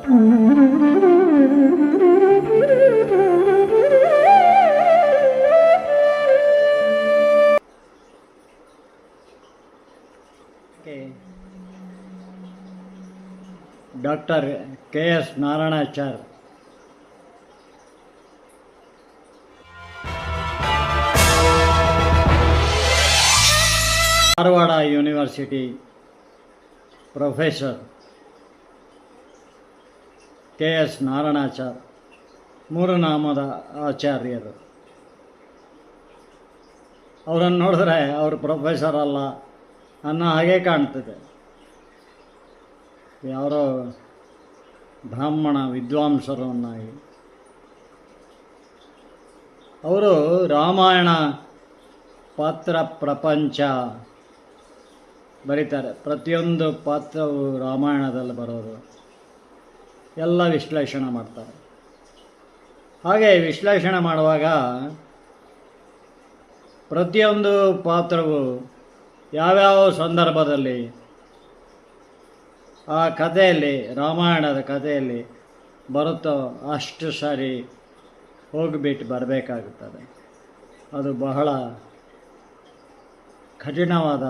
Doctor K S. Narayanachar Dharwad university professor K S. Narayanachar ಮೂರು ನಾಮದ ಆಚಾರ್ಯರು. ಅವರನ್ನು ನೋಡಿದ್ರೆ ಅವರು ಪ್ರೊಫೆಸರ್ ಅಲ್ಲ ಅನ್ನೋ ಹಾಗೆ ಕಾಣ್ತದೆ. ಯಾರೋ ಬ್ರಾಹ್ಮಣ ವಿದ್ವಾಂಸರು ಅನ್ನಾಗಿ. ಅವರು ರಾಮಾಯಣ ಪಾತ್ರ ಪ್ರಪಂಚ ಬರೀತಾರೆ. ಪ್ರತಿಯೊಂದು ಪಾತ್ರವು ರಾಮಾಯಣದಲ್ಲಿ ಬರೋದು ಎಲ್ಲ ವಿಶ್ಲೇಷಣೆ ಮಾಡ್ತಾರೆ. ಹಾಗೆ ವಿಶ್ಲೇಷಣೆ ಮಾಡುವಾಗ ಪ್ರತಿಯೊಂದು ಪಾತ್ರವು ಯಾವ್ಯಾವ ಸಂದರ್ಭದಲ್ಲಿ ಆ ಕಥೆಯಲ್ಲಿ, ರಾಮಾಯಣದ ಕಥೆಯಲ್ಲಿ ಬರುತ್ತೋ ಅಷ್ಟು ಸಾರಿ ಹೋಗಿಬಿಟ್ಟು ಬರಬೇಕಾಗುತ್ತದೆ. ಅದು ಬಹಳ ಕಠಿಣವಾದ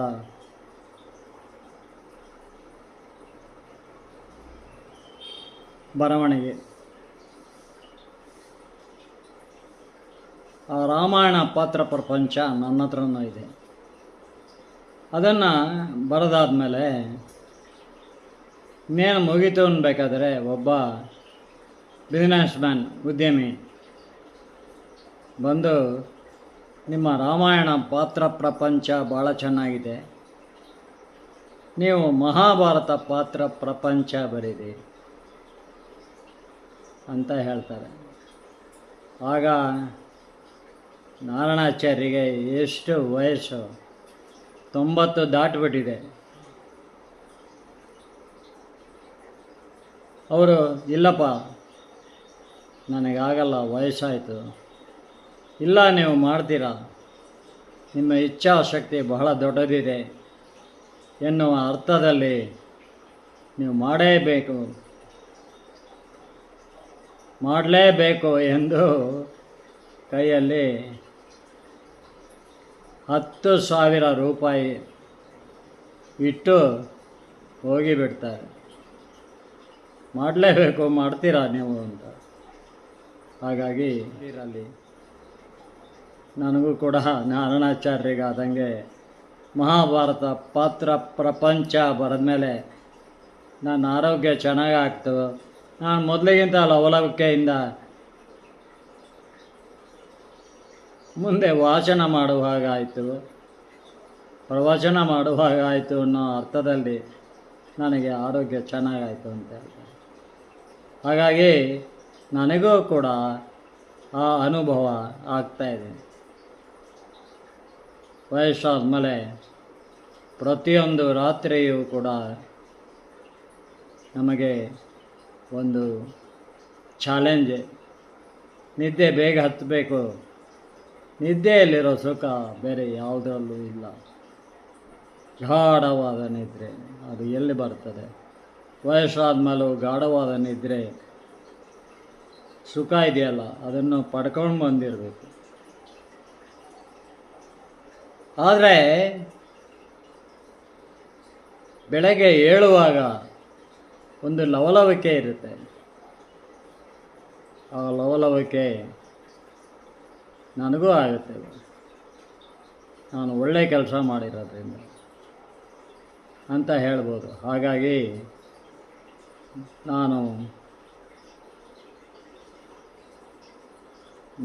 ಬರವಣಿಗೆ. ಆ ರಾಮಾಯಣ ಪಾತ್ರ ಪ್ರಪಂಚ ನನ್ನ ಹತ್ರನೂ ಇದೆ. ಅದನ್ನು ಬರೆದಾದ್ಮೇಲೆ ಇನ್ನೇನು ಮುಗೀತು ಅನ್ಬೇಕಾದ್ರೆ ಒಬ್ಬ ಬಿಸ್ನೆಸ್ ಮ್ಯಾನ್, ಉದ್ಯಮಿ ಬಂದು, ನಿಮ್ಮ ರಾಮಾಯಣ ಪಾತ್ರ ಪ್ರಪಂಚ ಭಾಳ ಚೆನ್ನಾಗಿದೆ, ನೀವು ಮಹಾಭಾರತ ಪಾತ್ರ ಪ್ರಪಂಚ ಬರೀರಿ ಅಂತ ಹೇಳ್ತಾರೆ. ಆಗ ನಾರಾಯಣಾಚಾರ್ಯರಿಗೆ ಎಷ್ಟು ವಯಸ್ಸು, 90 ದಾಟಿಬಿಟ್ಟಿದೆ. ಅವರು, ಇಲ್ಲಪ್ಪ ನನಗಾಗಲ್ಲ, ವಯಸ್ಸಾಯಿತು. ಇಲ್ಲ, ನೀವು ಮಾಡ್ತೀರಾ, ನಿಮ್ಮ ಇಚ್ಛಾಶಕ್ತಿ ಬಹಳ ದೊಡ್ಡದಿದೆ ಎನ್ನುವ ಅರ್ಥದಲ್ಲಿ ನೀವು ಮಾಡಲೇಬೇಕು ಎಂದು ಕೈಯಲ್ಲಿ 10,000 ರೂಪಾಯಿ ಇಟ್ಟು ಹೋಗಿಬಿಡ್ತಾರೆ. ಮಾಡಲೇಬೇಕು, ಮಾಡ್ತೀರಾ ನೀವು ಅಂತ. ಹಾಗಾಗಿ ಇದರಲ್ಲಿ ನನಗೂ ಕೂಡ ನಾರಾಯಣಾಚಾರ್ಯರಿಗಾದಂಗೆ ಮಹಾಭಾರತ ಪಾತ್ರ ಪ್ರಪಂಚ ಬರೆದ್ಮೇಲೆ ನನ್ನ ಆರೋಗ್ಯ ಚೆನ್ನಾಗಾಗ್ತು. ನಾನು ಮೊದಲಿಗಿಂತ ಲವಲವಿಕೆಯಿಂದ ಮುಂದೆ ವಾಚನ ಮಾಡುವಾಗಾಯಿತು, ಪ್ರವಚನ ಮಾಡುವಾಗಾಯಿತು ಅನ್ನೋ ಅರ್ಥದಲ್ಲಿ ನನಗೆ ಆರೋಗ್ಯ ಚೆನ್ನಾಗಾಯಿತು ಅಂತ ಹೇಳ್ತಾರೆ. ಹಾಗಾಗಿ ನನಗೂ ಕೂಡ ಆ ಅನುಭವ ಆಗ್ತಾಯಿದೆ. ವಯಸ್ಸಾದ ಮೇಲೆ ಪ್ರತಿಯೊಂದು ರಾತ್ರಿಯೂ ಕೂಡ ನಮಗೆ ಒಂದು ಚಾಲೆಂಜ್. ನಿದ್ದೆ ಬೇಗ ಹತ್ತಬೇಕು. ನಿದ್ದೆಯಲ್ಲಿರೋ ಸುಖ ಬೇರೆ ಯಾವುದರಲ್ಲೂ ಇಲ್ಲ. ಗಾಢವಾದ ನಿದ್ರೆ ಅದು ಎಲ್ಲಿ ಬರ್ತದೆ? ವಯಸ್ಸಾದ ಮೇಲೂ ಗಾಢವಾದ ನಿದ್ರೆ ಸುಖ ಇದೆಯಲ್ಲ, ಅದನ್ನು ಪಡ್ಕೊಂಡು ಬಂದಿರಬೇಕು. ಆದರೆ ಬೆಳಗ್ಗೆ ಏಳುವಾಗ ಒಂದು ಲವಲವಿಕೆ ಇರುತ್ತೆ. ಆ ಲವಲವಿಕೆ ನನಗೂ ಆಗುತ್ತೆ, ನಾನು ಒಳ್ಳೆಯ ಕೆಲಸ ಮಾಡಿರೋದ್ರಿಂದ ಅಂತ ಹೇಳ್ಬೋದು. ಹಾಗಾಗಿ ನಾನು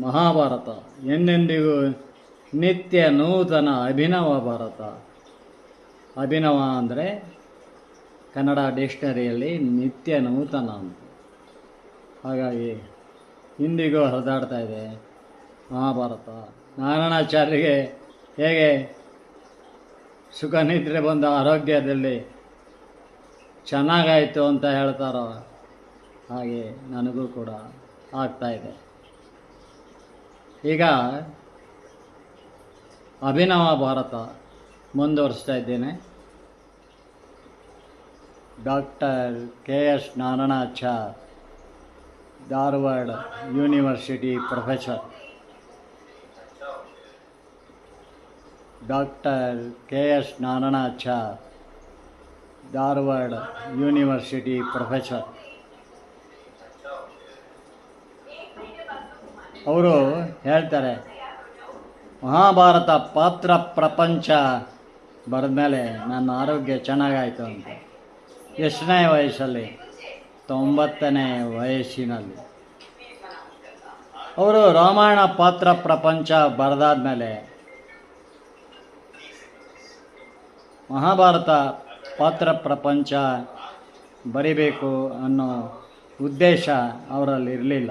ಮಹಾಭಾರತ ಎಂದೆಂದಿಗೂ ನಿತ್ಯ ನೂತನ ಅಭಿನವ ಭಾರತ. ಅಭಿನವ ಅಂದರೆ ಕನ್ನಡ ಡಿಕ್ಷನರಿಯಲ್ಲಿ ನಿತ್ಯ ನೂತನ ಅಂತ. ಹಾಗಾಗಿ ಇಂದಿಗೂ ಹರಿದಾಡ್ತಾ ಇದೆ ಮಹಾಭಾರತ. ನಾರಾಯಣಾಚಾರ್ಯರಿಗೆ ಹೇಗೆ ಸುಖ ನಿದ್ರೆ ಬಂದ ಆರೋಗ್ಯದಲ್ಲಿ ಚೆನ್ನಾಗಾಯಿತು ಅಂತ ಹೇಳ್ತಾರೋ ಹಾಗೆ ನನಗೂ ಕೂಡ ಆಗ್ತಾಯಿದೆ. ಈಗ ಅಭಿನವ ಭಾರತ ಮುಂದುವರಿಸ್ತಾ ಇದ್ದೇನೆ. Doctor KS Narayanachar, Dharwad university professor. Doctor KS Narayanachar, Dharwad university professor. ಅವರು ಹೇಳ್ತಾರೆ, ಮಹಾಭಾರತ ಪಾತ್ರ ಪ್ರಪಂಚ ಬರೆದ ಮೇಲೆ ನನ್ನ ಆರೋಗ್ಯ ಚೆನ್ನಾಗಾಯಿತು ಅಂತ. ಎಷ್ಟನೇ ವಯಸ್ಸಲ್ಲಿ? 90ನೇ ವಯಸ್ಸಿನಲ್ಲಿ. ಅವರು ರಾಮಾಯಣ ಪಾತ್ರ ಪ್ರಪಂಚ ಬರೆದಾದ್ಮೇಲೆ ಮಹಾಭಾರತ ಪಾತ್ರ ಪ್ರಪಂಚ ಬರಿಬೇಕು ಅನ್ನೋ ಉದ್ದೇಶ ಅವರಲ್ಲಿ ಇರಲಿಲ್ಲ.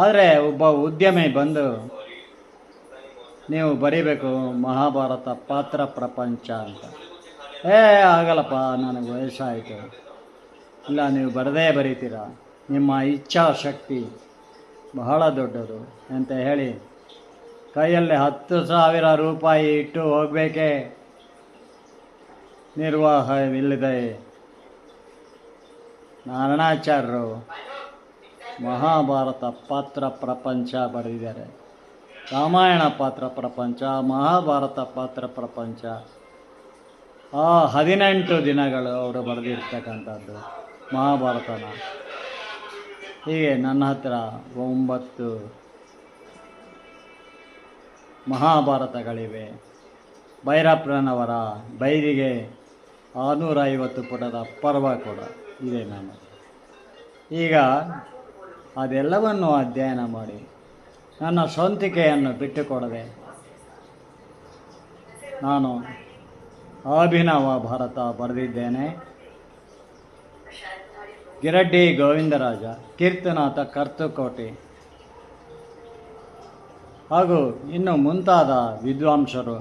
ಆದರೆ ಒಬ್ಬ ಉದ್ಯಮಿ ಬಂದು, ನೀವು ಬರಿಬೇಕು ಮಹಾಭಾರತ ಪಾತ್ರ ಪ್ರಪಂಚ ಅಂತ. ಆಗಲ್ಲಪ್ಪ, ನನಗೆ ವಯಸ್ಸಾಯಿತು. ಇಲ್ಲ, ನೀವು ಬರದೇ ಬರೀತೀರ, ನಿಮ್ಮ ಇಚ್ಛಾಶಕ್ತಿ ಬಹಳ ದೊಡ್ಡದು ಅಂತ ಹೇಳಿ ಕೈಯಲ್ಲಿ 10,000 ರೂಪಾಯಿ ಇಟ್ಟು ಹೋಗಬೇಕೇ ನಿರ್ವಾಹವಿಲ್ಲದೆ ನಾರಾಯಣಾಚಾರ್ಯರು ಮಹಾಭಾರತ ಪಾತ್ರ ಪ್ರಪಂಚ ಬರೆದಿದ್ದಾರೆ. ರಾಮಾಯಣ ಪಾತ್ರ ಪ್ರಪಂಚ, ಮಹಾಭಾರತ ಪಾತ್ರ ಪ್ರಪಂಚ, 18 ದಿನಗಳು ಅವರು ಬರೆದಿರ್ತಕ್ಕಂಥದ್ದು ಮಹಾಭಾರತನ. ಹೀಗೆ ನನ್ನ ಹತ್ರ 9 ಮಹಾಭಾರತಗಳಿವೆ. ಭೈರಪ್ಪನವರ ಬೈರಿಗೆ 650 ಪುಟದ ಪರ್ವ ಕೂಡ ಇದೆ ನಾನು. ಈಗ ಅದೆಲ್ಲವನ್ನು ಅಧ್ಯಯನ ಮಾಡಿ ನನ್ನ ಸ್ವಂತಿಕೆಯನ್ನು ಬಿಟ್ಟುಕೊಡದೆ ನಾನು ಅಭಿನವ ಭಾರತ ಬರೆದಿದ್ದೇನೆ. ಗಿರಡ್ಡಿ ಗೋವಿಂದರಾಜ, ಕೀರ್ತನಾಥ ಕರ್ತುಕೋಟಿ ಹಾಗೂ ಇನ್ನು ಮುಂತಾದ ವಿದ್ವಾಂಸರು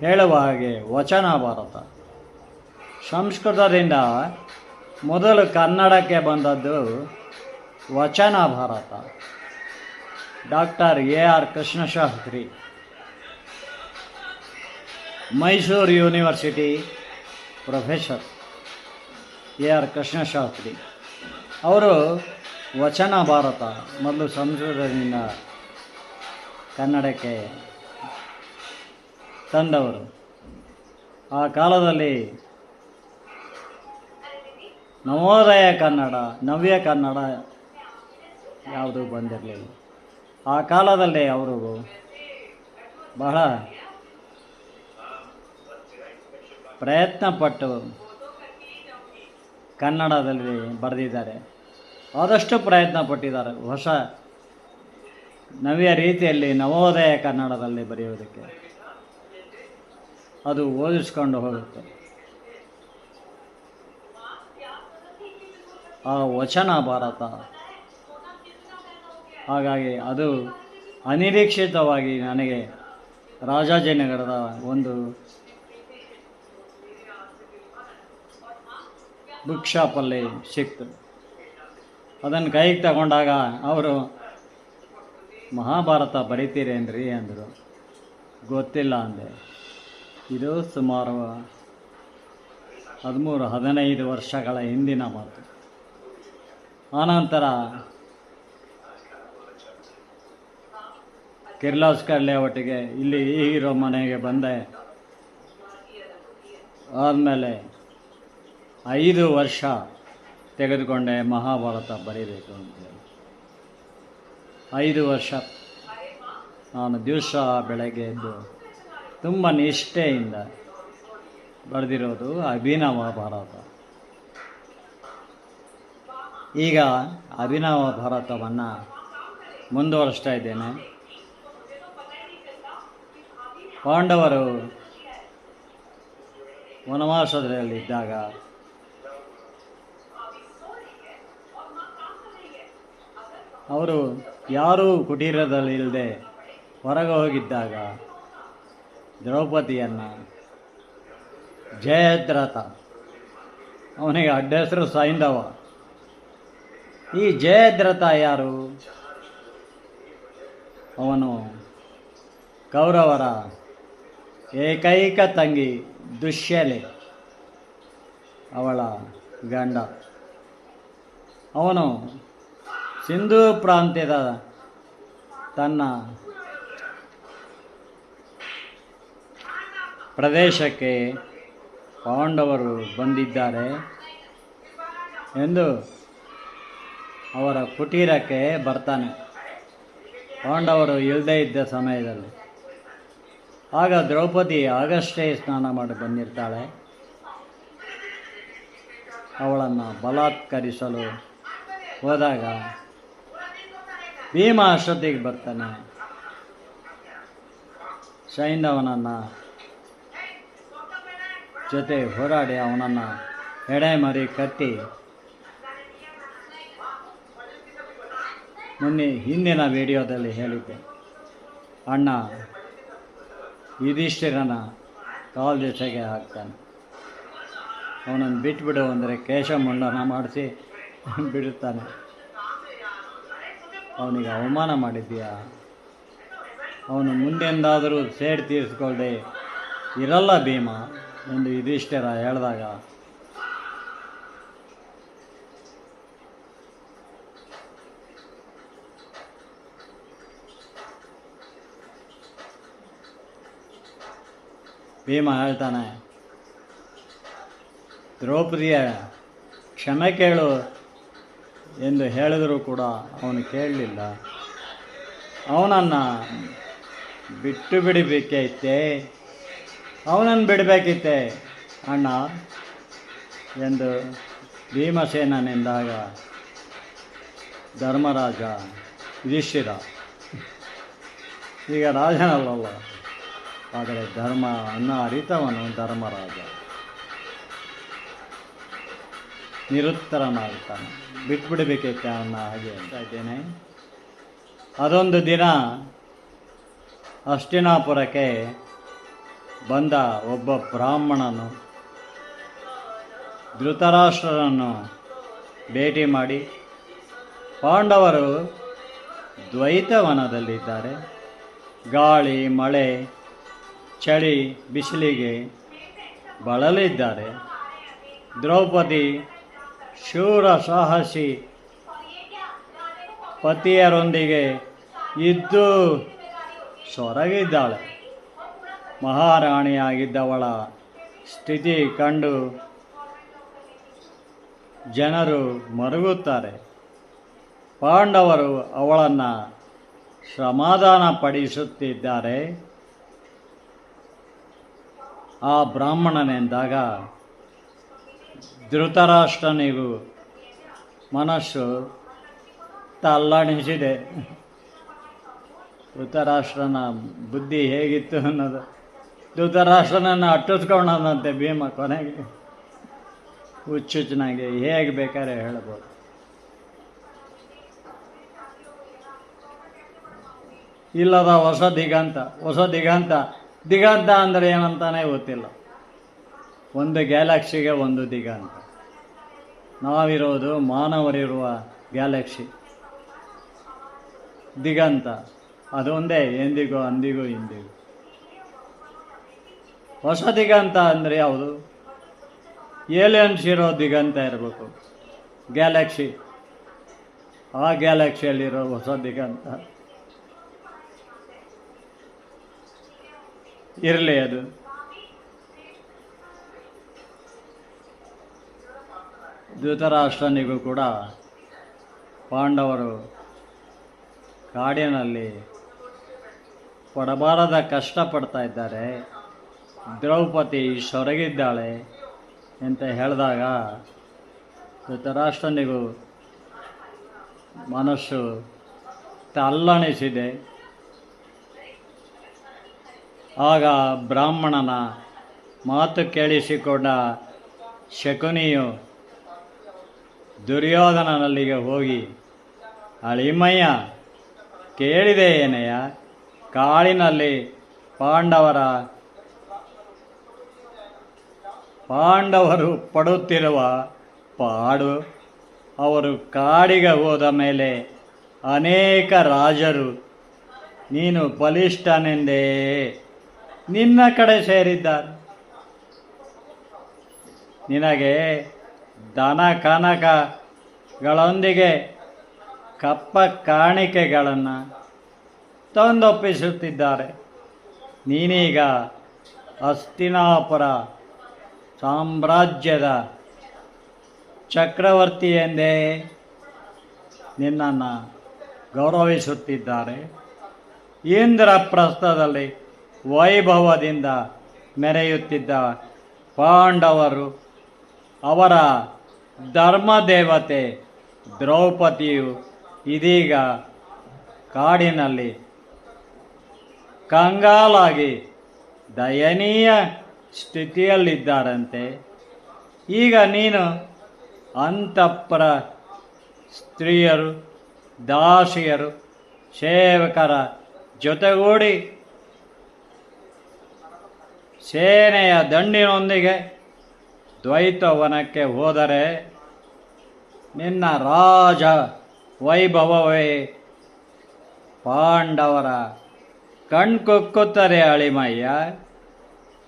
ಹೇಳುವ ಹಾಗೆ ವಚನ ಭಾರತ. ಸಂಸ್ಕೃತದಿಂದ ಮೊದಲು ಕನ್ನಡಕ್ಕೆ ಬಂದದ್ದು ವಚನ Bharat. Doctor AR Krishnashastri, Mysuru university professor AR Krishnashastri ಅವರು ವಚನ ಭಾರತ ಮೊದಲು ಸಂಸ್ಕೃತದಿಂದ ಕನ್ನಡಕ್ಕೆ ತಂದವರು. ಆ ಕಾಲದಲ್ಲಿ ನವೋದಯ ಕನ್ನಡ, ನವ್ಯ ಕನ್ನಡ ಯಾವುದೂ ಬಂದಿರಲಿಲ್ಲ. ಆ ಕಾಲದಲ್ಲಿ ಅವರು ಬಹಳ ಪ್ರಯತ್ನಪಟ್ಟು ಕನ್ನಡದಲ್ಲಿ ಬರೆದಿದ್ದಾರೆ. ಆದಷ್ಟು ಪ್ರಯತ್ನ ಪಟ್ಟಿದ್ದಾರೆ ಹೊಸ ನವ್ಯ ರೀತಿಯಲ್ಲಿ ನವೋದಯ ಕನ್ನಡದಲ್ಲಿ ಬರೆಯುವುದಕ್ಕೆ. ಅದು ಓದಿಸ್ಕೊಂಡು ಹೋಗುತ್ತೆ. ಆ ವಚನ ಭಾರತ, ಹಾಗಾಗಿ ಅದು ಅನಿರೀಕ್ಷಿತವಾಗಿ ನನಗೆ ರಾಜಾಜಿನಗರದ ಒಂದು ಬುಕ್ ಶಾಪಲ್ಲಿ ಸಿಕ್ತು. ಅದನ್ನು ಕೈಗೆ ತಗೊಂಡಾಗ ಅವರು ಮಹಾಭಾರತ ಬರಿತೀರೇನ್ರಿ ಅಂದರು. ಗೊತ್ತಿಲ್ಲ ಅಂದೆ. ಇದು ಸುಮಾರು 13-15 ವರ್ಷಗಳ ಹಿಂದಿನ ಮಾತು. ಆನಂತರ ಕಿರ್ಲಾಸ್ಕರ್ ಲೇಔಟಿಗೆ ಇಲ್ಲಿ ಹೀರೋ ಮನೆಗೆ ಬಂದೆ. ಆದಮೇಲೆ 5 ವರ್ಷ ತೆಗೆದುಕೊಂಡೆ ಮಹಾಭಾರತ ಬರೀಬೇಕು ಅಂತೇಳಿ. 5 ವರ್ಷ ನಾನು ದಿವಸ ಬೆಳಗ್ಗೆ ಎದ್ದು ತುಂಬ ನಿಷ್ಠೆಯಿಂದ ಬರೆದಿರೋದು ಅಭಿನವ ಭಾರತ. ಈಗ ಅಭಿನವ ಭಾರತವನ್ನು ಮುಂದುವರಿಸ್ತಾ ಇದ್ದೇನೆ. ಪಾಂಡವರು ವನವಾಸದಲ್ಲಿದ್ದಾಗ ಅವರು ಯಾರೂ ಕುಟೀರದಲ್ಲಿಲ್ಲದೆ ಹೊರಗೆ ಹೋಗಿದ್ದಾಗ ದ್ರೌಪದಿಯನ್ನು ಜಯದ್ರಥ, ಅವನಿಗೆ ಅಡ್ಡ ಹೆಸರು ಸೈಂಧವ. ಈ ಜಯದ್ರಥ ಯಾರು? ಅವನು ಕೌರವರ ಏಕೈಕ ತಂಗಿ ದುಶ್ಯಲೆ ಅವಳ ಗಂಡ. ಅವನು ಸಿಂಧೂ ಪ್ರಾಂತ್ಯದ ತನ್ನ ಪ್ರದೇಶಕ್ಕೆ ಪಾಂಡವರು ಬಂದಿದ್ದಾರೆ ಎಂದು ಅವರ ಕುಟೀರಕ್ಕೆ ಬರ್ತಾನೆ, ಪಾಂಡವರು ಇಲ್ಲದೇ ಇದ್ದ ಸಮಯದಲ್ಲಿ. ಆಗ ದ್ರೌಪದಿ ಆಗಷ್ಟೇ ಸ್ನಾನ ಮಾಡಿ ಬಂದಿರ್ತಾಳೆ. ಅವಳನ್ನು ಬಲಾತ್ಕರಿಸಲು ಹೋದಾಗ ಭೀಮ ಅಷ್ಟೊತ್ತಿಗೆ ಬರ್ತಾನೆ. ಸೈಂಧವನನ್ನು ಜೊತೆ ಹೋರಾಡಿ ಅವನನ್ನು ಎಡೆಮರಿ ಕಟ್ಟಿ ಹಿಂದಿನ ವಿಡಿಯೋದಲ್ಲಿ ಹೇಳಿದ್ದೆ, ಅಣ್ಣ ಯುಧಿಷ್ಠಿರನ ಕಾಲು ಜೊತೆಗೆ ಹಾಕ್ತಾನೆ. ಅವನನ್ನು ಬಿಟ್ಬಿಡು ಅಂದರೆ ಕೇಶಮುಂಡನ ಮಾಡಿಸಿ ಬಿಡುತ್ತಾನೆ. ಅವನಿಗೆ ಅವಮಾನ ಮಾಡಿದ್ದೀಯಾ, ಅವನು ಮುಂದೆಂದಾದರೂ ಸೇಡು ತೀರಿಸ್ಕೊಳ್ಳದೆ ಇರಲ್ಲ ಭೀಮ ಎಂದು ಯುಧಿಷ್ಠಿರ ಹೇಳಿದಾಗ ಭೀಮ ಹೇಳ್ತಾನೆ, ದ್ರೌಪದಿಯ ಕ್ಷಮೆ ಕೇಳು ಎಂದು ಹೇಳಿದರೂ ಕೂಡ ಅವನು ಕೇಳಲಿಲ್ಲ. ಅವನನ್ನು ಬಿಡಬೇಕಿತ್ತೆ, ಅವನನ್ನು ಬಿಡಬೇಕಿತ್ತೆ ಅಣ್ಣ ಎಂದು ಭೀಮಸೇನನೆಂದಾಗ ಧರ್ಮರಾಜ ಯುಧಿಷ್ಠಿರ ಈಗ ರಾಜನಲ್ಲಲ್ಲ, ಆದರೆ ಧರ್ಮ ಅನ್ನ ಅರಿತವನು ಧರ್ಮರಾಜ ನಿರುತ್ತರನಾಗ್ತಾನೆ. ಬಿಟ್ಬಿಡಬೇಕೈತೆ ಅವನ್ನ ಹಾಗೆ ಅಂತ ಇದ್ದೇನೆ. ಅದೊಂದು ದಿನ ಹಸ್ತಿನಾಪುರಕ್ಕೆ ಬಂದ ಒಬ್ಬ ಬ್ರಾಹ್ಮಣನು ಧೃತರಾಷ್ಟ್ರರನ್ನು ಭೇಟಿ ಮಾಡಿ, ಪಾಂಡವರು ದ್ವೈತವನದಲ್ಲಿದ್ದಾರೆ, ಗಾಳಿ ಮಳೆ ಚಳಿ ಬಿಸಿಲಿಗೆ ಬಳಲಿದ್ದಾರೆ, ದ್ರೌಪದಿ ಶೂರ ಸಾಹಸಿ ಪತಿಯರೊಂದಿಗೆ ಇದ್ದು ಸೊರಗಿದ್ದಾಳೆ. ಮಹಾರಾಣಿಯಾಗಿದ್ದವಳ ಸ್ಥಿತಿ ಕಂಡು ಜನರು ಮರುಗುತ್ತಾರೆ. ಪಾಂಡವರು ಅವಳನ್ನು ಸಮಾಧಾನ ಪಡಿಸುತ್ತಿದ್ದಾರೆ. ಆ ಬ್ರಾಹ್ಮಣನೆಂದಾಗ ಧೃತರಾಷ್ಟ್ರನಿಗೂ ಮನಸ್ಸು ತಲ್ಲಣಿಸಿದೆ. ಧೃತರಾಷ್ಟ್ರನ ಬುದ್ಧಿ ಹೇಗಿತ್ತು ಅನ್ನೋದು, ಧೃತರಾಷ್ಟ್ರನನ್ನು ಅಟ್ಟಿಸ್ಕೊಂಡಂತೆ ಭೀಮ ಕೊನೆಗೆ ಹುಚ್ಚುಚ್ಚನಾಗಿ ಹೇಗೆ ಬೇಕಾದ್ರೆ ಹೇಳ್ಬೋದು. ಇಲ್ಲದ ಹೊಸ ದಿಗಂತ ದಿಗಂತ ಅಂದರೆ ಏನಂತಾನೆ ಗೊತ್ತಿಲ್ಲ. ಒಂದು ಗ್ಯಾಲಕ್ಸಿಗೆ ಒಂದು ದಿಗಂತ. ನಾವಿರೋದು ಮಾನವರಿರುವ ಗ್ಯಾಲಕ್ಸಿ ದಿಗಂತ ಅದೊಂದೇ, ಎಂದಿಗೂ ಅಂದಿಗೂ ಇಂದಿಗೂ. ಹೊಸ ದಿಗಂತ ಅಂದರೆ ಯಾವುದು? ಏಲಿಯನ್ಸ್ ಇರೋ ದಿಗಂತ ಇರಬೇಕು ಗ್ಯಾಲಕ್ಸಿ. ಆ ಗ್ಯಾಲಕ್ಸಿಯಲ್ಲಿರೋ ಹೊಸ ದಿಗಂತ ಇರಲಿ. ಅದು ಧೃತರಾಷ್ಟ್ರನಿಗೂ ಕೂಡ ಪಾಂಡವರು ಕಾಡಿನಲ್ಲಿ ಪಡಬಾರದ ಕಷ್ಟಪಡ್ತಾ ಇದ್ದಾರೆ, ದ್ರೌಪದಿ ಸೊರಗಿದ್ದಾಳೆ ಅಂತ ಹೇಳಿದಾಗ ಧೃತರಾಷ್ಟ್ರನಿಗೂ ಮನಸ್ಸು ತಲ್ಲಣಿಸಿದೆ. ಆಗ ಬ್ರಾಹ್ಮಣನ ಮಾತು ಕೇಳಿಸಿಕೊಂಡ ಶಕುನಿಯು ದುರ್ಯೋಧನನಲ್ಲಿಗೆ ಹೋಗಿ, ಅಳಿಮಯ್ಯ ಕೇಳಿದೆ ಏನಯ್ಯ, ಕಾಡಿನಲ್ಲಿ ಪಾಂಡವರು ಪಡುತ್ತಿರುವ ಪಾಡು, ಅವರು ಕಾಡಿಗೆ ಹೋದ ಮೇಲೆ ಅನೇಕ ರಾಜರು ನೀನು ಬಲಿಷ್ಠನೆಂದೇ ನಿನ್ನ ಕಡೆ ಸೇರಿದ್ದಾರೆ. ನಿನಗೆ ದನ ಕನಕಗಳೊಂದಿಗೆ ಕಪ್ಪ ಕಾಣಿಕೆಗಳನ್ನು ತಂದೊಪ್ಪಿಸುತ್ತಿದ್ದಾರೆ. ನೀನೀಗ ಹಸ್ತಿನಾಪುರ ಸಾಮ್ರಾಜ್ಯದ ಚಕ್ರವರ್ತಿ ಎಂದೇ ನಿನ್ನನ್ನು ಗೌರವಿಸುತ್ತಿದ್ದಾರೆ. ಇಂದ್ರಪ್ರಸ್ಥದಲ್ಲಿ ವೈಭವದಿಂದ ಮೆರೆಯುತ್ತಿದ್ದ ಪಾಂಡವರು, ಅವರ ಧರ್ಮದೇವತೆ ದ್ರೌಪದಿಯು ಇದೀಗ ಕಾಡಿನಲ್ಲಿ ಕಂಗಾಲಾಗಿ ದಯನೀಯ ಸ್ಥಿತಿಯಲ್ಲಿದ್ದಾರಂತೆ. ಈಗ ನೀನು ಅಂತಃಪುರ ಸ್ತ್ರೀಯರು, ದಾಸಿಯರು, ಸೇವಕರ ಜೊತೆಗೂಡಿ ಸೇನೆಯ ದಂಡಿನೊಂದಿಗೆ ದ್ವೈತವನಕ್ಕೆ ಹೋದರೆ ನಿನ್ನ ರಾಜ ವೈಭವವೇ ಪಾಂಡವರ ಕಣ್ಕುಕ್ಕುತ್ತದೆ ಅಳಿಮಯ್ಯ.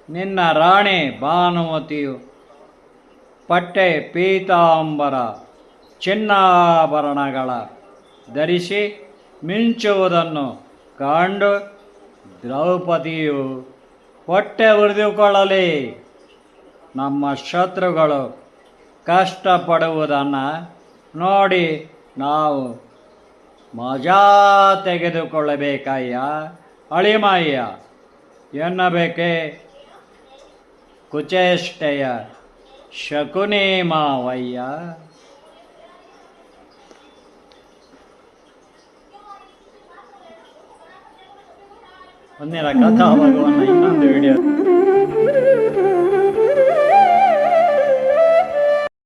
ನಿನ್ನ ರಾಣಿ ಭಾನುಮತಿಯು ಪಟ್ಟೆ ಪೀತಾಂಬರ ಚಿನ್ನಾಭರಣಗಳ ಧರಿಸಿ ಮಿಂಚುವುದನ್ನು ಕಂಡು ದ್ರೌಪದಿಯು ಹೊಟ್ಟೆ ಉರಿದುಕೊಳ್ಳಲಿ. ನಮ್ಮ ಶತ್ರುಗಳು ಕಷ್ಟಪಡುವುದನ್ನು ನೋಡಿ ನಾವು ಮಜಾ ತೆಗೆದುಕೊಳ್ಳಬೇಕಯ್ಯ ಅಳಿಮಯ್ಯ ಎನ್ನಬೇಕೆ ಕುಚೇಷ್ಟೆಯ ಶಕುನಿ ಮಾವಯ್ಯ. ಒಂದಿನ ಕಥಾ ಭಗವನ್ನ ಇನ್ನೊಂದು ವಿಡಿಯೋ